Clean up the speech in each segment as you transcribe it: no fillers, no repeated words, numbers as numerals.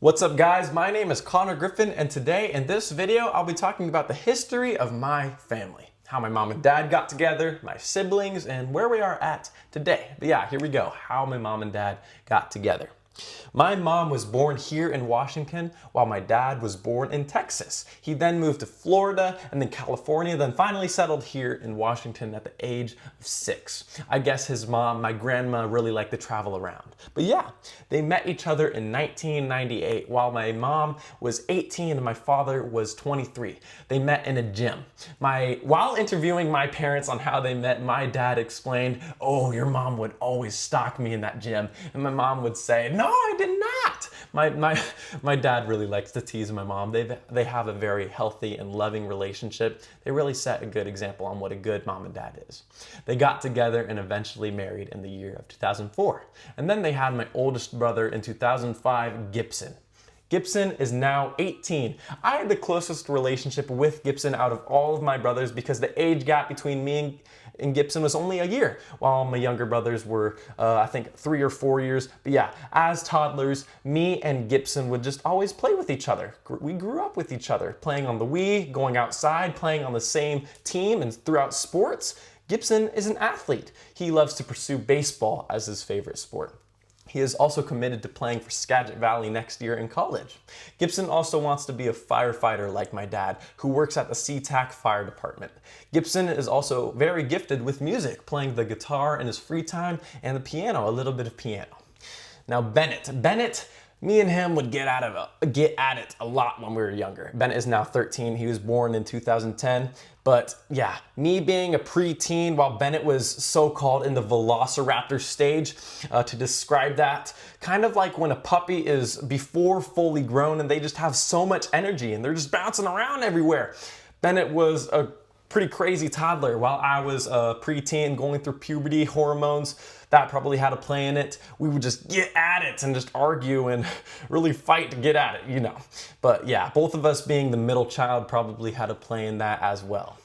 What's up guys, my name is Connor Griffin and today in this video I'll be talking about the history of my family. How my mom and dad got together, my siblings, and where we are at today. But yeah, here we go, how my mom and dad got together. My mom was born here in Washington while my dad was born in Texas. He then moved to Florida and then California, then finally settled here in Washington at the age of 6. I guess his mom, my grandma, really liked to travel around. But yeah, they met each other in 1998 while my mom was 18 and my father was 23. They met in a gym. While interviewing my parents on how they met, my dad explained, "Oh, your mom would always stalk me in that gym." And my mom would say, "No, I did not." My dad really likes to tease my mom. They have a very healthy and loving relationship. They really set a good example on what a good mom and dad is. They got together and eventually married in the year of 2004. And then they had my oldest brother in 2005, Gibson. Gibson is now 18. I had the closest relationship with Gibson out of all of my brothers because the age gap between me and Gibson was only a year, while my younger brothers were, I think, 3 or 4 years. But yeah, as toddlers, me and Gibson would just always play with each other. We grew up with each other, playing on the Wii, going outside, playing on the same team and throughout sports. Gibson is an athlete. He loves to pursue baseball as his favorite sport. He is also committed to playing for Skagit Valley next year in college. Gibson also wants to be a firefighter like my dad, who works at the SeaTac Fire Department. Gibson is also very gifted with music, playing the guitar in his free time and the piano, a little bit of piano. Now Bennett, me and him would get at it a lot when we were younger. Bennett is now 13. He was born in 2010. But yeah, me being a preteen while Bennett was so-called in the velociraptor stage, to describe that, kind of like when a puppy is before fully grown and they just have so much energy and they're just bouncing around everywhere. Bennett was a pretty crazy toddler while I was a preteen going through puberty, hormones. That probably had a play in it. We would just get at it and just argue and really fight to get at it, you know. But yeah, both of us being the middle child probably had a play in that as well.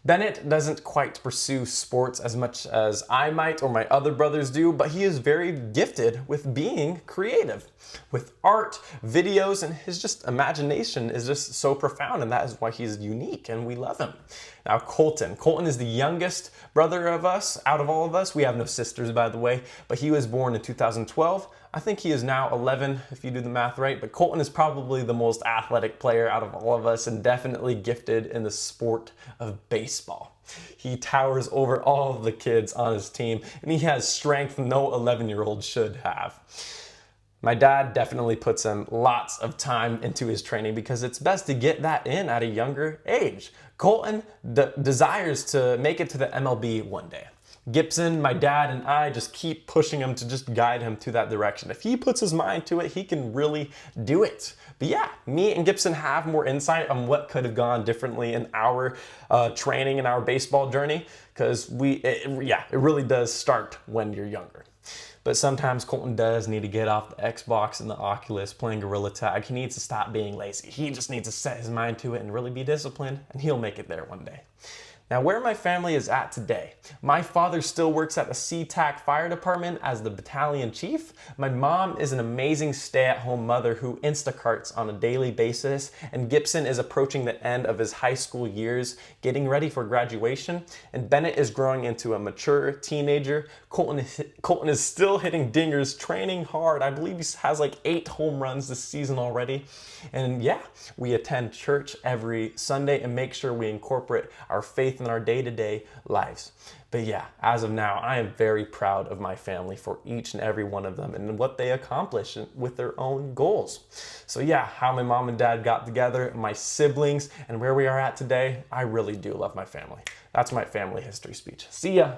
Bennett doesn't quite pursue sports as much as I might or my other brothers do, but he is very gifted with being creative, with art, videos, and his just imagination is just so profound, and that is why he's unique and we love him. Now Colton is the youngest brother of us, out of all of us. We have no sisters, by the way, but he was born in 2012. I think he is now 11, if you do the math right, but Colton is probably the most athletic player out of all of us and definitely gifted in the sport of baseball. He towers over all of the kids on his team, and he has strength no 11-year-old should have. My dad definitely puts in lots of time into his training because it's best to get that in at a younger age. Colton desires to make it to the MLB one day. Gibson, my dad, and I just keep pushing him to just guide him to that direction. If he puts his mind to it, he can really do it. But yeah, me and Gibson have more insight on what could have gone differently in our training and our baseball journey, because it really does start when you're younger. But sometimes Colton does need to get off the Xbox and the Oculus playing Gorilla Tag. He needs to stop being lazy. He just needs to set his mind to it and really be disciplined, and he'll make it there one day. Now, where my family is at today, my father still works at the SeaTac Fire Department as the battalion chief. My mom is an amazing stay-at-home mother who Instacarts on a daily basis, and Gibson is approaching the end of his high school years, getting ready for graduation, and Bennett is growing into a mature teenager. Colton is still hitting dingers, training hard. I believe he has like 8 home runs this season already. And yeah, we attend church every Sunday and make sure we incorporate our faith in our day-to-day lives. But yeah, as of now, I am very proud of my family for each and every one of them and what they accomplish with their own goals. So yeah, how my mom and dad got together, my siblings, and where we are at today, I really do love my family. That's my family history speech. See ya.